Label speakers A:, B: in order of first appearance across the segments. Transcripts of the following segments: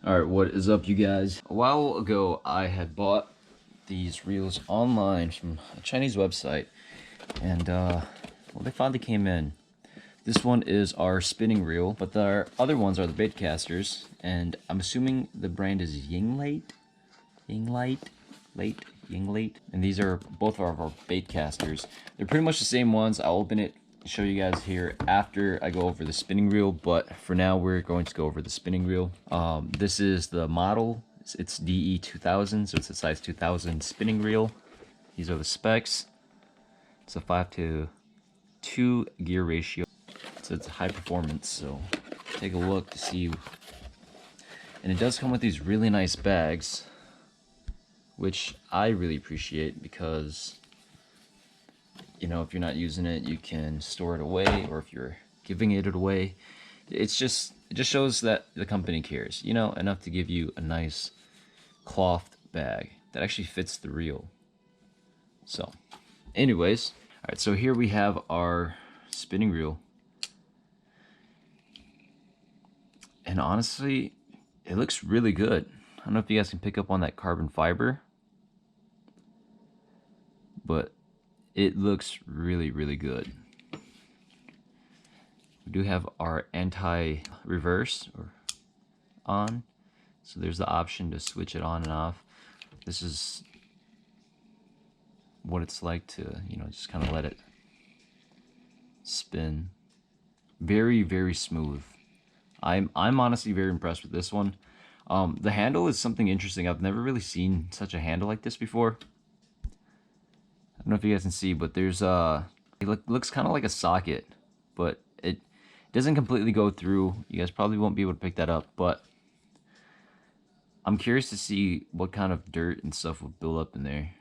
A: Alright, what is up, you guys? A while ago, I had bought these reels online from a Chinese website, and well, they finally came in. This one is our spinning reel, but the other ones are the Baitcasters, and I'm assuming the brand is Yinglite, and these are both of our Baitcasters. They're pretty much the same ones. I'll open it, show you guys here after I go over the spinning reel, but for now we're going to go over the spinning reel. This is the model. It's DE2000, so it's a size 2000 spinning reel. These are the specs. It's a 5:2 gear ratio, so it's high performance. So take a look to see, and it does come with these really nice bags, which I really appreciate because, you know, if you're not using it, you can store it away, or if you're giving it away, it just shows that the company cares, you know, enough to give you a nice cloth bag that actually fits the reel. So, anyways, all right, so here we have our spinning reel, and honestly, it looks really good. I don't know if you guys can pick up on that carbon fiber, but it looks really, really good. We do have our anti-reverse or on, so there's the option to switch it on and off. This is what it's like to, you know, just kind of let it spin. Very, very smooth. I'm honestly very impressed with this one. The handle is something interesting. I've never really seen such a handle like this before. I don't know if you guys can see, but there's it looks kind of like a socket, but it doesn't completely go through. You guys probably won't be able to pick that up, but I'm curious to see what kind of dirt and stuff will build up in there.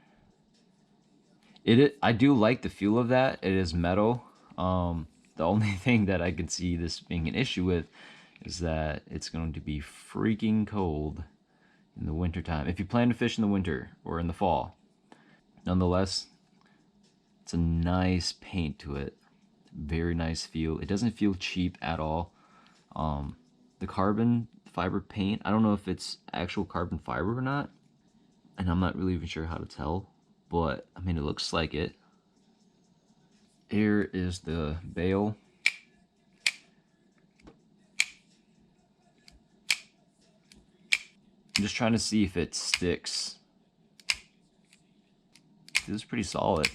A: I do like the feel of that. It is metal. The only thing that I can see this being an issue with is that it's going to be freaking cold in the winter time, if you plan to fish in the winter or in the fall. Nonetheless, it's a nice paint to it. Very nice feel. It doesn't feel cheap at all. The carbon fiber paint, I don't know if it's actual carbon fiber or not, and I'm not really even sure how to tell, but I mean, it looks like it. Here is the bail. I'm just trying to see if it sticks. It feels pretty solid.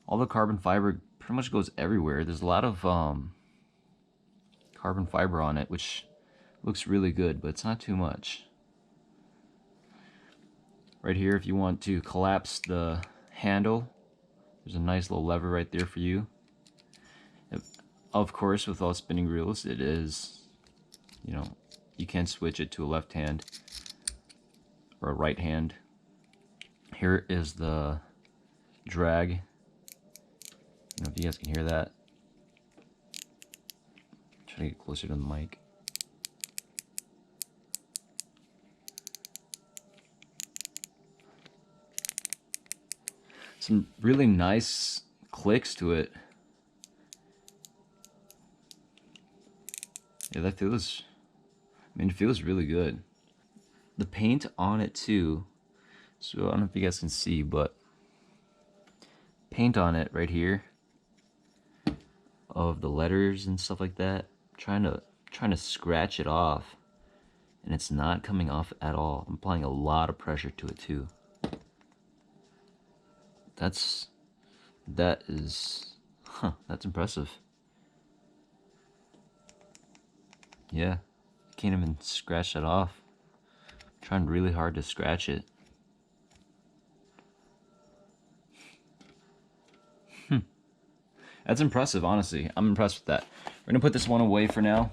A: All the carbon fiber pretty much goes everywhere. There's a lot of carbon fiber on it, which looks really good, but it's not too much. Right here, if you want to collapse the handle, there's a nice little lever right there for you. Of course, with all spinning reels, it is, you know, you can switch it to a left hand or a right hand. Here is the drag. I don't know if you guys can hear that. Try to get closer to the mic. Some really nice clicks to it. Yeah, that feels, I mean, it feels really good. The paint on it too, so I don't know if you guys can see, but paint on it right here of the letters and stuff like that. Trying to scratch it off, and it's not coming off at all. I'm applying a lot of pressure to it too. That's impressive. Yeah, can't even scratch that off. I'm trying really hard to scratch it. That's impressive, honestly. I'm impressed with that. We're gonna put this one away for now,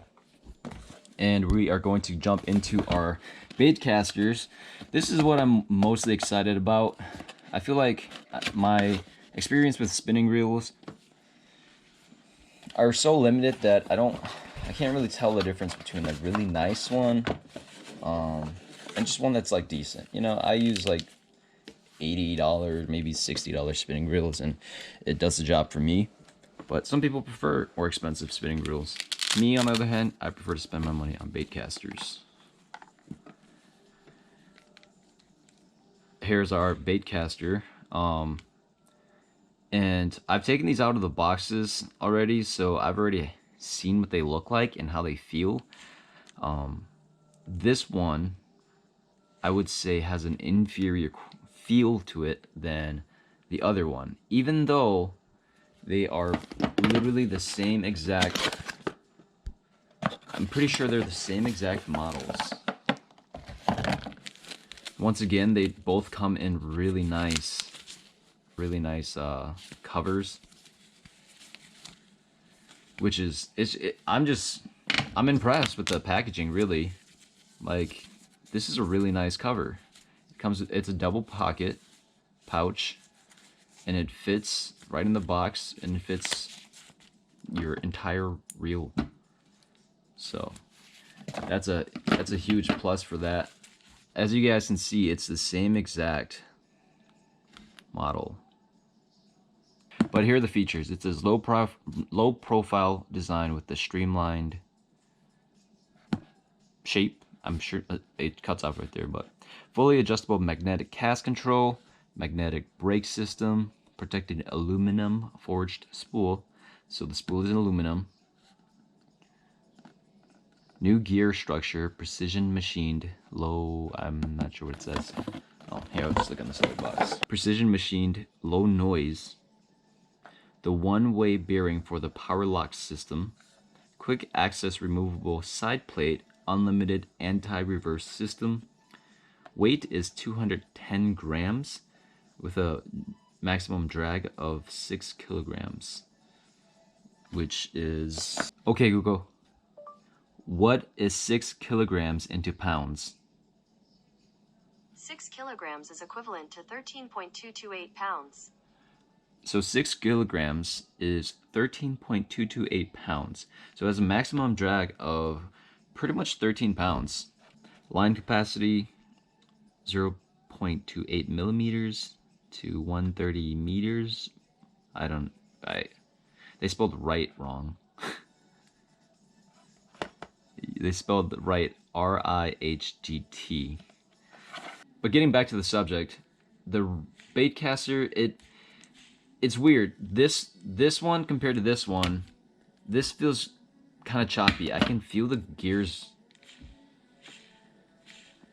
A: and we are going to jump into our Baitcasters. This is what I'm mostly excited about. I feel like my experience with spinning reels are so limited that I can't really tell the difference between a really nice one and just one that's like decent. You know, I use like $80, maybe $60 spinning reels, and it does the job for me. But some people prefer more expensive spinning reels. Me, on the other hand, I prefer to spend my money on Baitcasters. here's our Baitcaster. And I've taken these out of the boxes already, so I've already seen what they look like and how they feel. This one, I would say, has an inferior feel to it than the other one, even though they are literally the same exact. I'm pretty sure they're the same exact models. Once again, they both come in really nice covers, which is I'm impressed with the packaging, really. Like, this is a really nice cover. It's a double pocket pouch, and it fits right in the box, and it fits your entire reel. So that's a huge plus for that. As you guys can see, it's the same exact model. But here are the features. It says low profile design with the streamlined shape. I'm sure it cuts off right there, but fully adjustable magnetic cast control, magnetic brake system, protected aluminum forged spool. So the spool is in aluminum. New gear structure, precision machined, low, I'm not sure what it says. Oh, here, I'll just look on this other box. Precision machined, low noise. The one-way bearing for the power lock system. Quick access removable side plate, unlimited anti-reverse system. Weight is 210 grams with a maximum drag of 6 kilograms, which is... Okay, Google. What is 6 kilograms into pounds?
B: 6 kilograms is equivalent to 13.228 pounds.
A: So 6 kilograms is 13.228 pounds. So it has a maximum drag of pretty much 13 pounds. Line capacity 0.28 millimeters to 130 meters. They spelled right wrong. They spelled right RIHGT. But getting back to the subject, the Baitcaster, it's weird. This one compared to this one, this feels kind of choppy. I can feel the gears.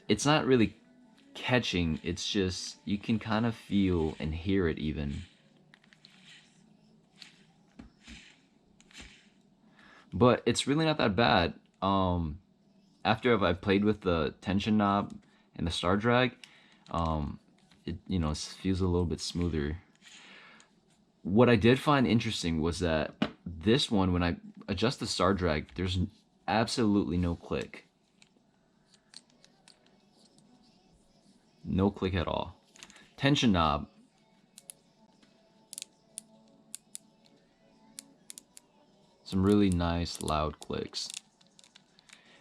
A: It's not really catching. It's just, you can kind of feel and hear it even. But it's really not that bad. After I played with the tension knob and the star drag, it feels a little bit smoother. What I did find interesting was that this one, when I adjust the star drag, there's absolutely no click. No click at all. Tension knob. Some really nice loud clicks.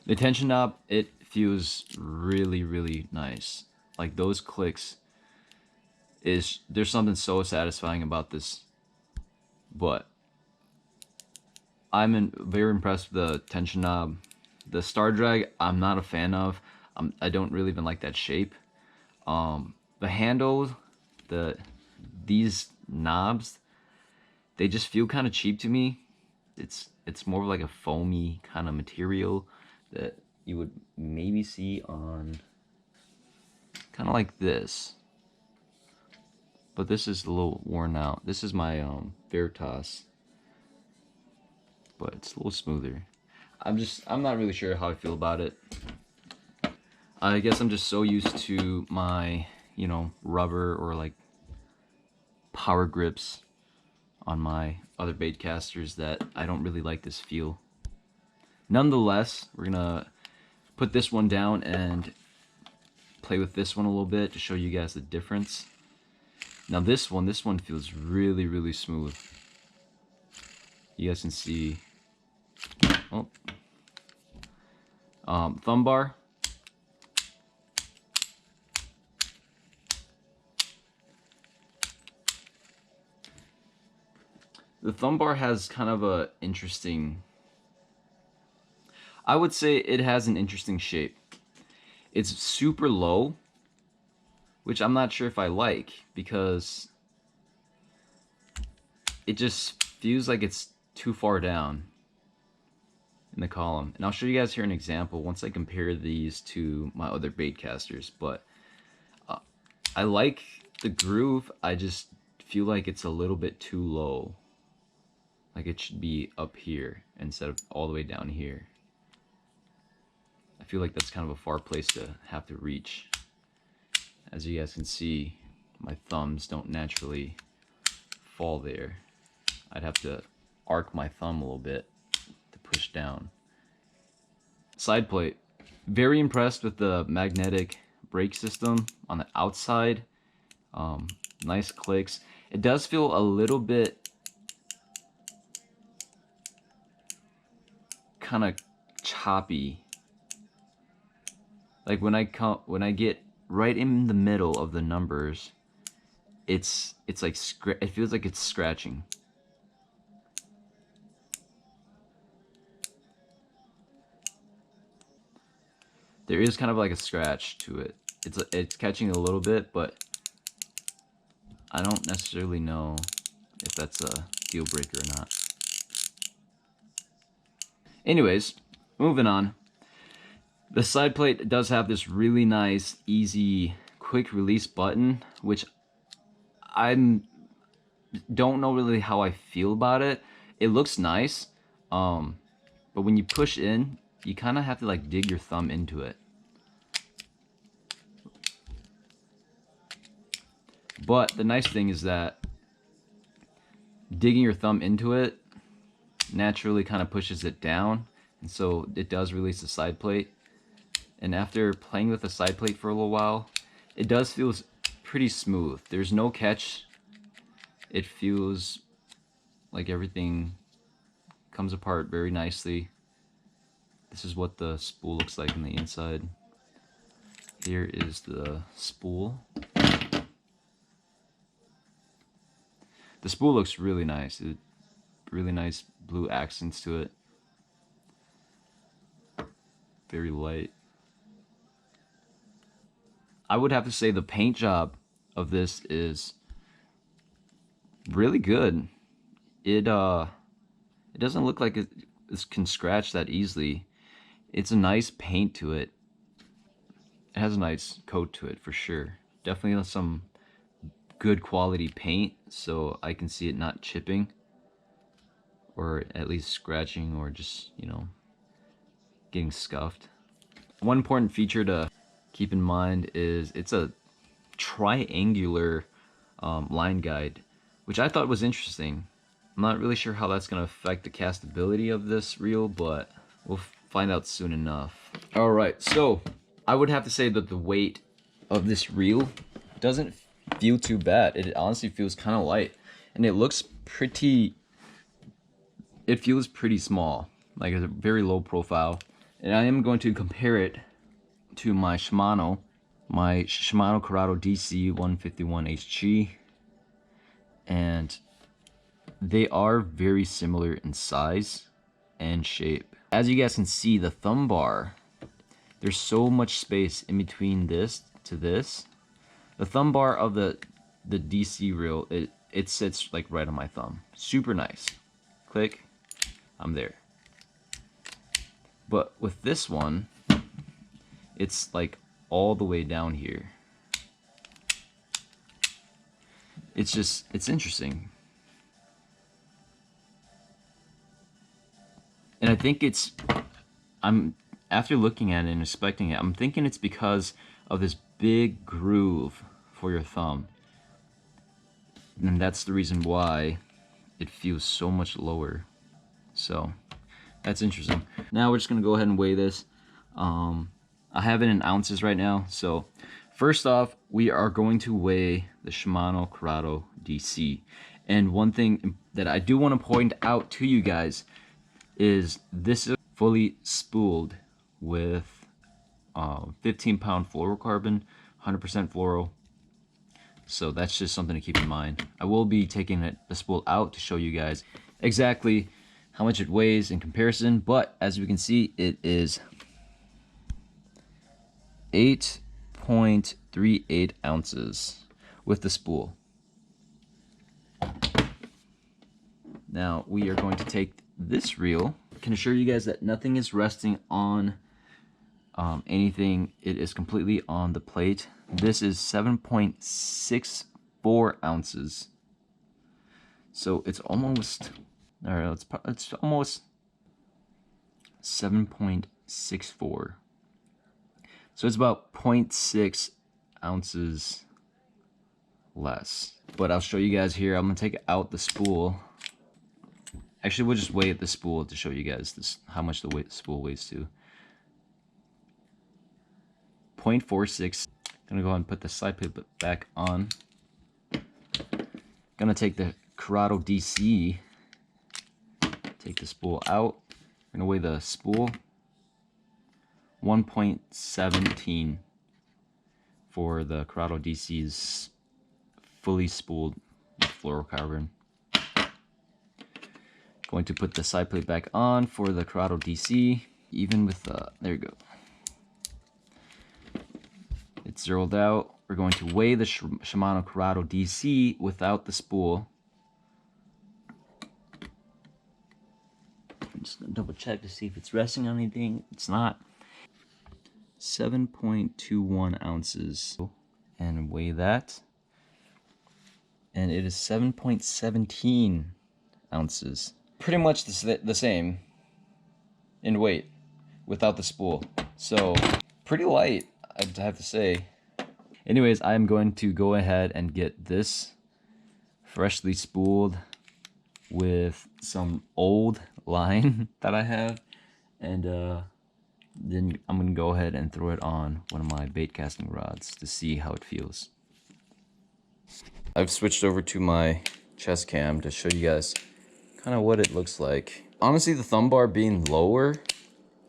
A: The tension knob, it feels really, really nice. Like those clicks there's something so satisfying about this. But I'm very impressed with the tension knob. The star drag, I'm not a fan of. I don't really even like that shape. The handle, these knobs, they just feel kind of cheap to me. It's more like a foamy kind of material that you would maybe see on kind of like this. But this is a little worn out. This is my Veritas, but it's a little smoother. I'm not really sure how I feel about it. I guess I'm just so used to my, rubber or like power grips on my other Baitcasters that I don't really like this feel. Nonetheless, we're gonna put this one down and play with this one a little bit to show you guys the difference. Now this one feels really, really smooth. You guys can see. Thumb bar. The thumb bar has kind of a interesting, I would say it has an interesting shape. It's super low, which I'm not sure if I like, because it just feels like it's too far down in the column. And I'll show you guys here an example once I compare these to my other Baitcasters. But I like the groove, I just feel like it's a little bit too low. Like it should be up here instead of all the way down here. I feel like that's kind of a far place to have to reach. As you guys can see, my thumbs don't naturally fall there. I'd have to arc my thumb a little bit to push down. Side plate. Very impressed with the magnetic brake system on the outside. Nice clicks. It does feel a little bit kind of choppy. Like when I get right in the middle of the numbers, it's like it feels like it's scratching. There is kind of like a scratch to it. It's catching a little bit, but I don't necessarily know if that's a deal breaker or not. Anyways, moving on. The side plate does have this really nice, easy, quick release button, which I don't know really how I feel about it. It looks nice, but when you push in, you kind of have to like dig your thumb into it. But the nice thing is that digging your thumb into it naturally kind of pushes it down, and so it does release the side plate. And after playing with the side plate for a little while, it does feel pretty smooth. There's no catch. It feels like everything comes apart very nicely. This is what the spool looks like on the inside. Here is the spool. The spool looks really nice. Really nice blue accents to it. Very light. I would have to say the paint job of this is really good. It doesn't look like it can scratch that easily. It's a nice paint to it. It has a nice coat to it for sure. Definitely some good quality paint, so I can see it not chipping, or at least scratching, or just, you know, getting scuffed. One important feature to keep in mind is it's a triangular line guide, which I thought was interesting. I'm not really sure how that's going to affect the castability of this reel, but we'll find out soon enough. Alright, so I would have to say that the weight of this reel doesn't feel too bad. It honestly feels kind of light, and it looks pretty, it feels pretty small, like it's a very low profile. And I am going to compare it to my Shimano Corrado DC 151 HG, and they are very similar in size and shape. As you guys can see, the thumb bar, there's so much space in between this to this. The thumb bar of the DC reel, it sits like right on my thumb. Super nice. Click, I'm there. But with this one, it's like all the way down here. It's interesting. And I think after looking at it and inspecting it, I'm thinking it's because of this big groove for your thumb. And that's the reason why it feels so much lower. So that's interesting. Now we're just gonna go ahead and weigh this. I have it in ounces right now. So first off, we are going to weigh the Shimano Corrado DC. And one thing that I do want to point out to you guys is this is fully spooled with 15-pound fluorocarbon, 100% fluoro. So that's just something to keep in mind. I will be taking the spool out to show you guys exactly how much it weighs in comparison, but as we can see, it is 8.2 7.38 ounces with the spool. Now we are going to take this reel. I can assure you guys that nothing is resting on anything. It is completely on the plate. This is 7.64 ounces. So it's almost, all right, it's almost 7.64. So it's about 0.6 ounces less. But I'll show you guys here. I'm gonna take out the spool. Actually, we'll just weigh the spool to show you guys this, how much the spool weighs to. 0.46. Gonna go ahead and put the side plate back on. Gonna take the Corrado DC. Take the spool out. We're gonna weigh the spool. 1.17 for the Corrado DC's fully spooled fluorocarbon. Going to put the side plate back on for the Corrado DC. Even with the, there you go. It's zeroed out. We're going to weigh the Shimano Corrado DC without the spool. I'm just gonna double check to see if it's resting on anything. It's not. 7.21 ounces. And weigh that. And it is 7.17 ounces. Pretty much the same in weight without the spool. So pretty light, I'd have to say. Anyways, I'm going to go ahead and get this freshly spooled with some old line that I have, and then I'm gonna go ahead and throw it on one of my bait casting rods to see how it feels. I've switched over to my chest cam to show you guys kind of what it looks like. Honestly, the thumb bar being lower,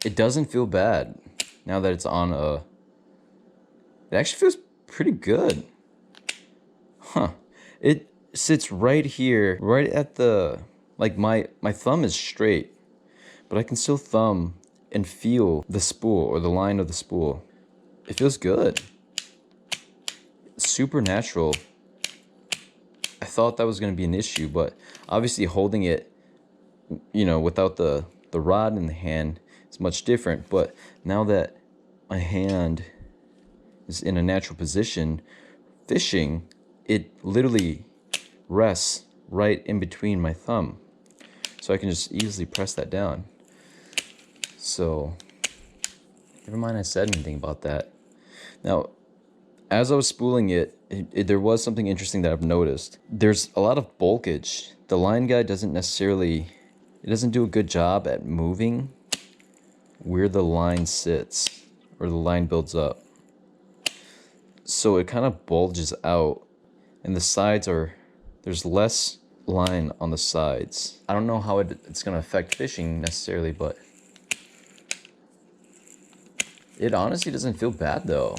A: it doesn't feel bad now that it's on a... It actually feels pretty good. Huh. It sits right here, right at the... Like my thumb is straight, but I can still thumb and feel the spool or the line of the spool. It feels good. It's super natural. I thought that was going to be an issue, but obviously holding it, you know, without the rod in the hand is much different. But now that my hand is in a natural position, fishing, it literally rests right in between my thumb. So I can just easily press that down. So, never mind I said anything about that. Now, as I was spooling it, there was something interesting that I've noticed. There's a lot of bulkage. The line guide doesn't necessarily, it doesn't do a good job at moving where the line sits or the line builds up. So it kind of bulges out, and the sides are, there's less line on the sides. I don't know how it's going to affect fishing necessarily, but it honestly doesn't feel bad though.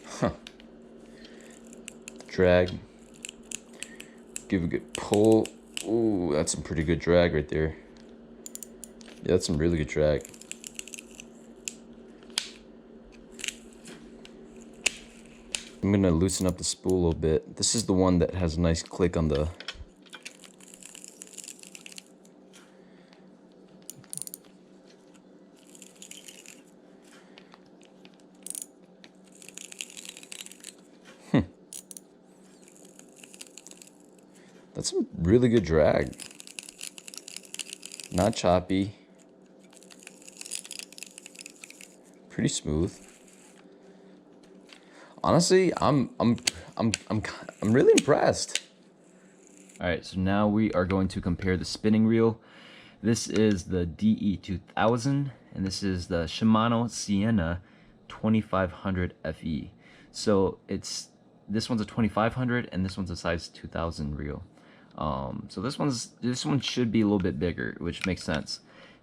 A: Huh. Drag. Give a good pull. Ooh, that's some pretty good drag right there. Yeah, that's some really good drag. I'm gonna loosen up the spool a little bit. This is the one that has a nice click on the... That's some really good drag. Not choppy. Pretty smooth. Honestly, I'm really impressed. All right, so now we are going to compare the spinning reel. This is the DE2000, and this is the Shimano Sienna 2500 FE. So this one's a 2500, and this one's a size 2000 reel. So this one should be a little bit bigger, which makes sense.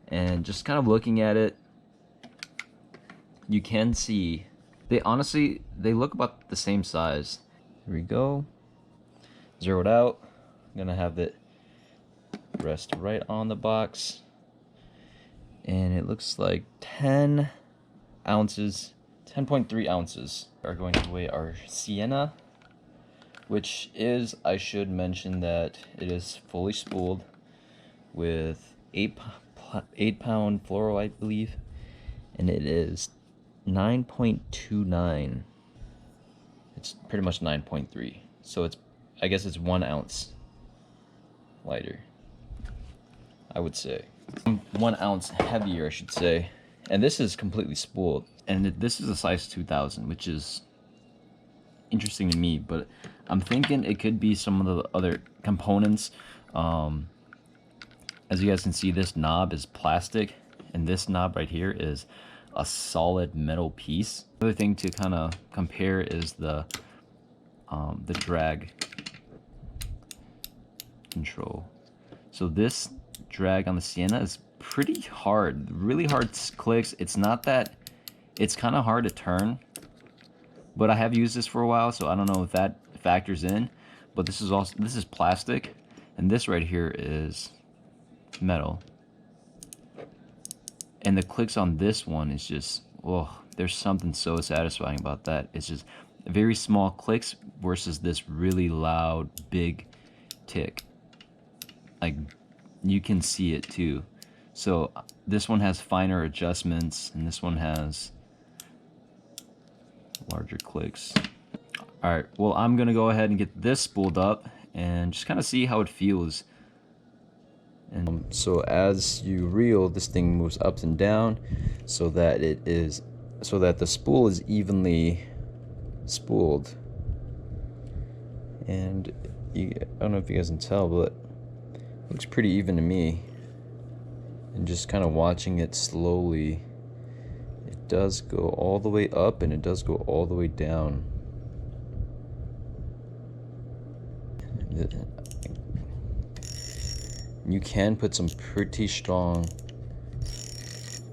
A: And just kind of looking at it, you can see they look about the same size. Here we go. Zeroed out. I'm gonna have it rest right on the box. And it looks like 10 ounces, 10.3 ounces are going to weigh our Sienna, which is, I should mention that it is fully spooled with 8-pound fluoro, I believe, and it is 9.29. It's pretty much 9.3, so it's, I guess it's 1 ounce lighter, I would say. 1 ounce heavier, I should say. And this is completely spooled, and this is a size 2000, which is interesting to me, but I'm thinking it could be some of the other components. As you guys can see, this knob is plastic, and this knob right here is a solid metal piece. Another thing to kind of compare is the drag control. So this drag on the Sienna is pretty hard, really hard clicks. It's not that, it's kind of hard to turn, but I have used this for a while, so I don't know if that factors in. But this is plastic, and this right here is metal, and the clicks on this one is just, oh, there's something so satisfying about that. It's just very small clicks versus this really loud big tick. Like, you can see it too. So this one has finer adjustments, and this one has larger clicks. All right, well, I'm gonna go ahead and get this spooled up and just kind of see how it feels. And so as you reel, this thing moves up and down so that the spool is evenly spooled. And I don't know if you guys can tell, but it looks pretty even to me. And just kind of watching it slowly, it does go all the way up and it does go all the way down. You can put some pretty strong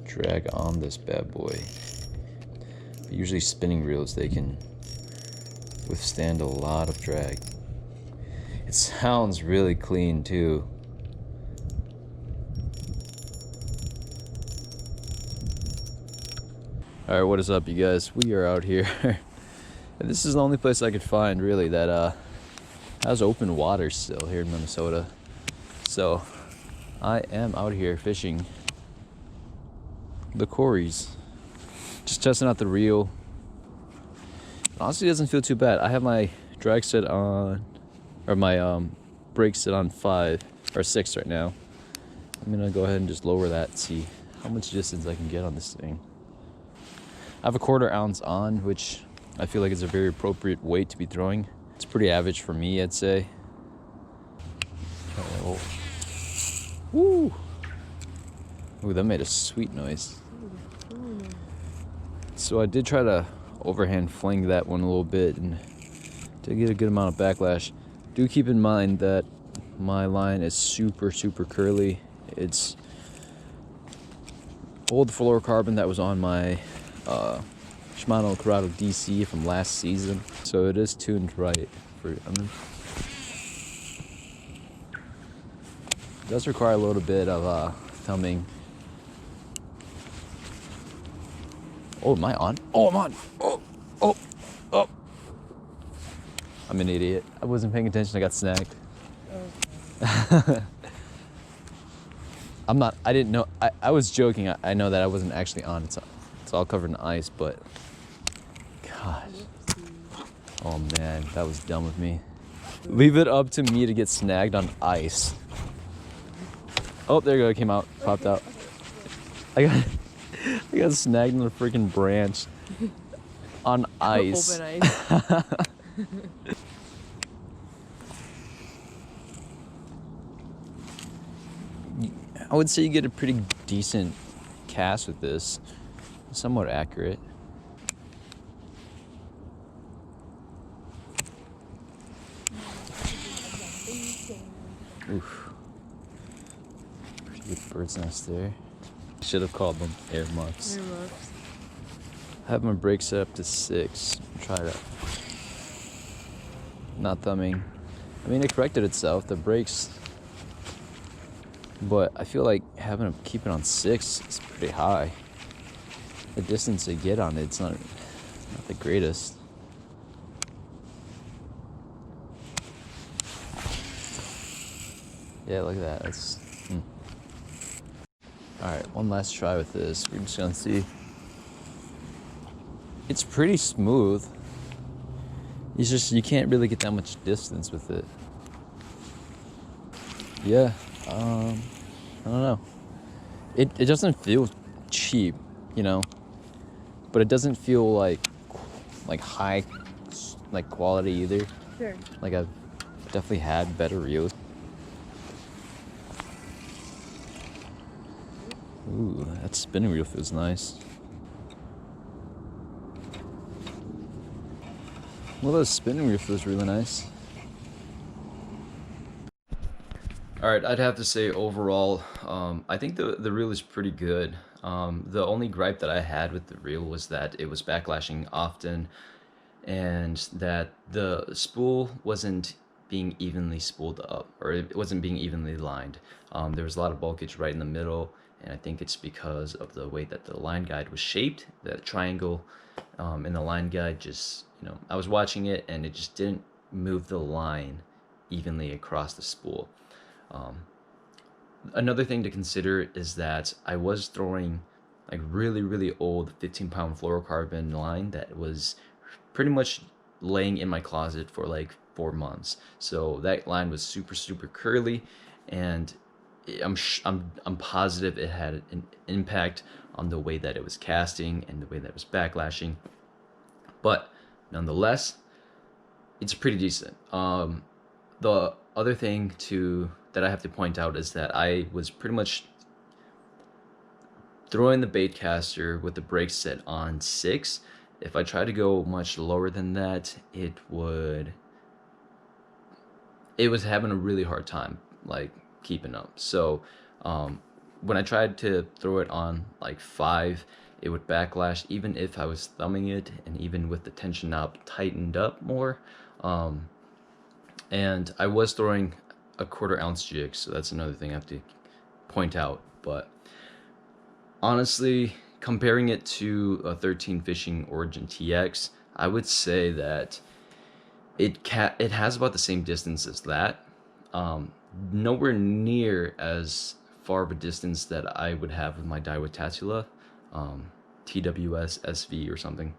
A: drag on this bad boy. But usually spinning reels, they can withstand a lot of drag. It sounds really clean too. Alright, what is up, you guys? We are out here. And this is the only place I could find really that has open water still here in Minnesota. So I am out here fishing the Corys, just testing out the reel. Honestly, it doesn't feel too bad. I have my drag set on, or my brake set on 5 or 6 right now. I'm gonna go ahead and just lower that and see how much distance I can get on this thing. I have a 1/4 ounce on, which I feel like is a very appropriate weight to be throwing. It's pretty average for me, I'd say. Oh. Woo! Ooh, that made a sweet noise. So I did try to overhand fling that one a little bit and did get a good amount of backlash. Do keep in mind that my line is super curly. It's old fluorocarbon that was on my Shimano Corrado DC from last season, so it is tuned right for, it does require a little bit of thumbing. Oh, am I on? Oh, I'm on. Oh. I'm an idiot. I wasn't paying attention. I got snagged. Okay. I didn't know. I was joking. I know that I wasn't actually on. It's all covered in ice, but gosh. Oh man, that was dumb of me. Leave it up to me to get snagged on ice. Oh, there you go. It came out. Popped out. I got snagged in a freaking branch on ice.
C: Open ice.
A: I would say you get a pretty decent cast with this. Somewhat accurate. Oof. Pretty good bird's nest there. Should have called them air muffs. I have my brake set up to 6. Try it out. Not thumbing. I mean, it corrected itself. The brakes but I feel like keep it on 6 is pretty high. The distance to get on it's not the greatest. Yeah, look at that. That's all right. One last try with this. We're just gonna see. It's pretty smooth. It's just you can't really get that much distance with it. Yeah, I don't know. It doesn't feel cheap, you know, but it doesn't feel like high quality either.
C: Sure.
A: Like I've definitely had better reels. Ooh, that spinning reel feels nice. Well, that spinning wheel feels really nice. All right, I'd have to say overall, I think the reel is pretty good. The only gripe that I had with the reel was that it was backlashing often, and that the spool wasn't being evenly spooled up, or it wasn't being evenly lined. There was a lot of bulkage right in the middle, and I think it's because of the way that the line guide was shaped. That triangle in the line guide just, I was watching it and it just didn't move the line evenly across the spool. Another thing to consider is that I was throwing like really old 15-pound fluorocarbon line that was pretty much laying in my closet for like 4 months. So that line was super curly, and I'm positive it had an impact on the way that it was casting and the way that it was backlashing. But nonetheless, it's pretty decent. The other thing that I have to point out is that I was pretty much throwing the Baitcaster with the brake set on 6. If I try to go much lower than that, it was having a really hard time like keeping up. So when I tried to throw it on like 5, it would backlash even if I was thumbing it, and even with the tension knob tightened up more. And I was throwing a 1/4 ounce jig, so that's another thing I have to point out. But honestly, comparing it to a 13 Fishing Origin TX, I would say that it has about the same distance as that. Nowhere near as far of a distance that I would have with my Daiwa Tatula, TWS SV or something,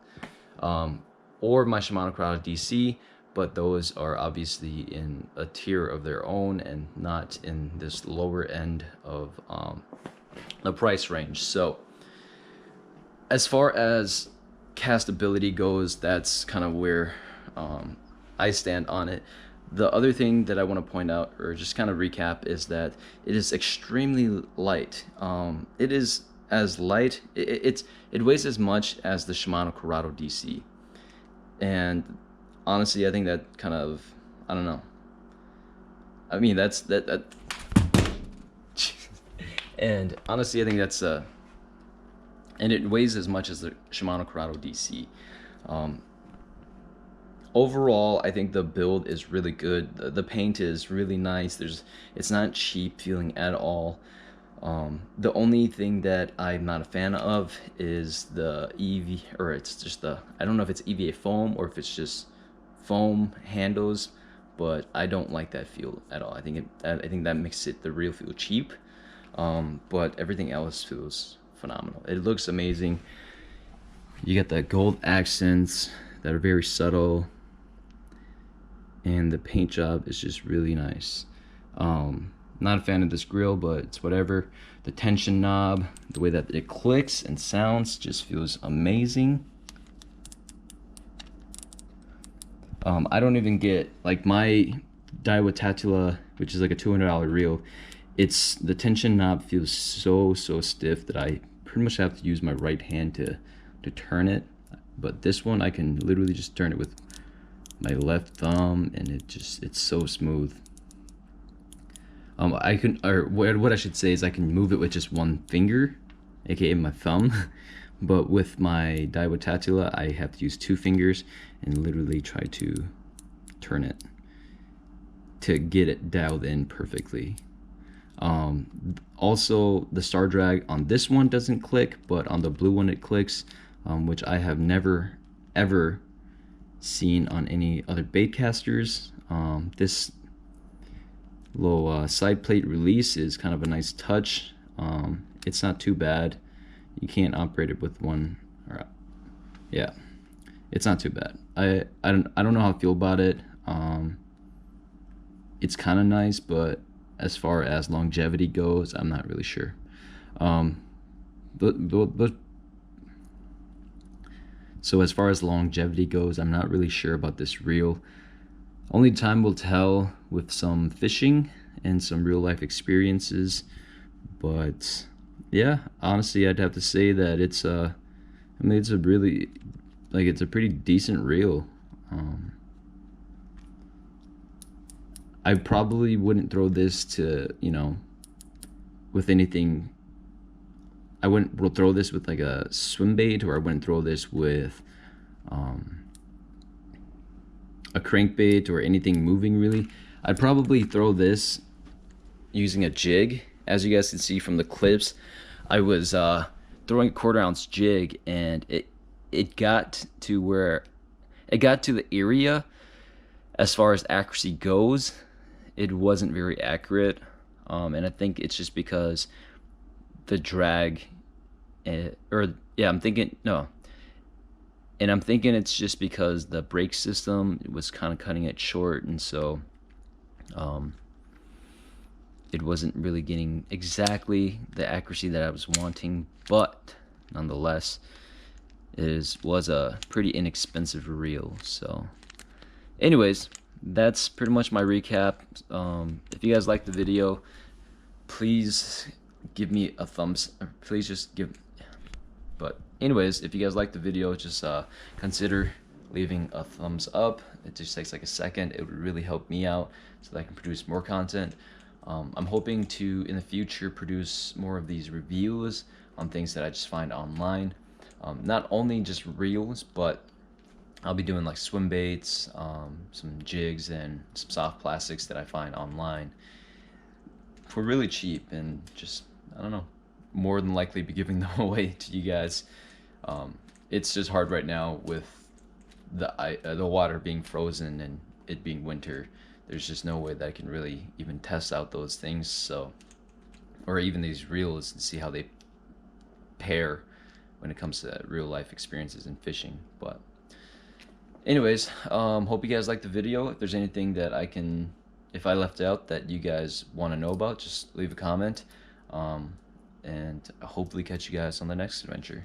A: or my Shimano Corrado DC, but those are obviously in a tier of their own and not in this lower end of the price range. So as far as castability goes, that's kind of where I stand on it. The other thing that I want to point out, or just kind of recap, is that it is extremely light. It is as light, it weighs as much as the Shimano Corrado DC. And honestly, I think that kind of, I don't know. I mean, that and honestly, I think that's and it weighs as much as the Shimano Corrado DC. Overall, I think the build is really good. The paint is really nice. It's not cheap feeling at all. The only thing that I'm not a fan of is the EV, or it's just I don't know if it's EVA foam or if it's just foam handles, but I don't like that feel at all. I think that makes the reel feel cheap. But everything else feels phenomenal. It looks amazing. You get the gold accents that are very subtle, and the paint job is just really nice. Not a fan of this grill, but it's whatever. The tension knob, the way that it clicks and sounds, just feels amazing. I don't even get, like, my Daiwa Tatula, which is like a $200 reel. The tension knob feels so stiff that I pretty much have to use my right hand to turn it. But this one, I can literally just turn it with my left thumb, and it's so smooth. What I should say is I can move it with just one finger, aka my thumb. But with my Daiwa Tatula, I have to use 2 fingers and literally try to turn it to get it dialed in perfectly. Also, the star drag on this one doesn't click, but on the blue one it clicks, which I have never ever seen on any other baitcasters. This little side plate release is kind of a nice touch. It's not too bad. You can't operate it with one. Yeah, it's not too bad. I don't know how I feel about it. It's kind of nice, but as far as longevity goes, I'm not really sure. So as far as longevity goes, I'm not really sure about this reel. Only time will tell with some fishing and some real life experiences. But yeah, honestly, I'd have to say that it's it's a really, it's a pretty decent reel. I probably wouldn't throw this to, with anything. I wouldn't throw this with like a swim bait, or I wouldn't throw this with a crankbait or anything moving really. I'd probably throw this using a jig. As you guys can see from the clips, I was throwing a 1/4 ounce jig, and it got to where it got to the area. As far as accuracy goes, it wasn't very accurate, and I think it's just because the drag, I'm thinking it's just because the brake system was kind of cutting it short, and so it wasn't really getting exactly the accuracy that I was wanting. But nonetheless, was a pretty inexpensive reel. So anyways, that's pretty much my recap. If you guys liked the video, please give me a thumbs. Please just give. But anyways, if you guys liked the video, just consider leaving a thumbs up. It just takes like a second. It would really help me out so that I can produce more content. I'm hoping to, in the future, produce more of these reviews on things that I just find online. Not only just reels, but I'll be doing like swim baits, some jigs, and some soft plastics that I find online for really cheap, and just, I don't know, more than likely be giving them away to you guys. It's just hard right now with the water being frozen and it being winter. There's just no way that I can really even test out those things, so, or even these reels, and see how they pair when it comes to real life experiences in fishing. But anyways, hope you guys liked the video. If there's anything that if I left out that you guys want to know about, just leave a comment, and hopefully catch you guys on the next adventure.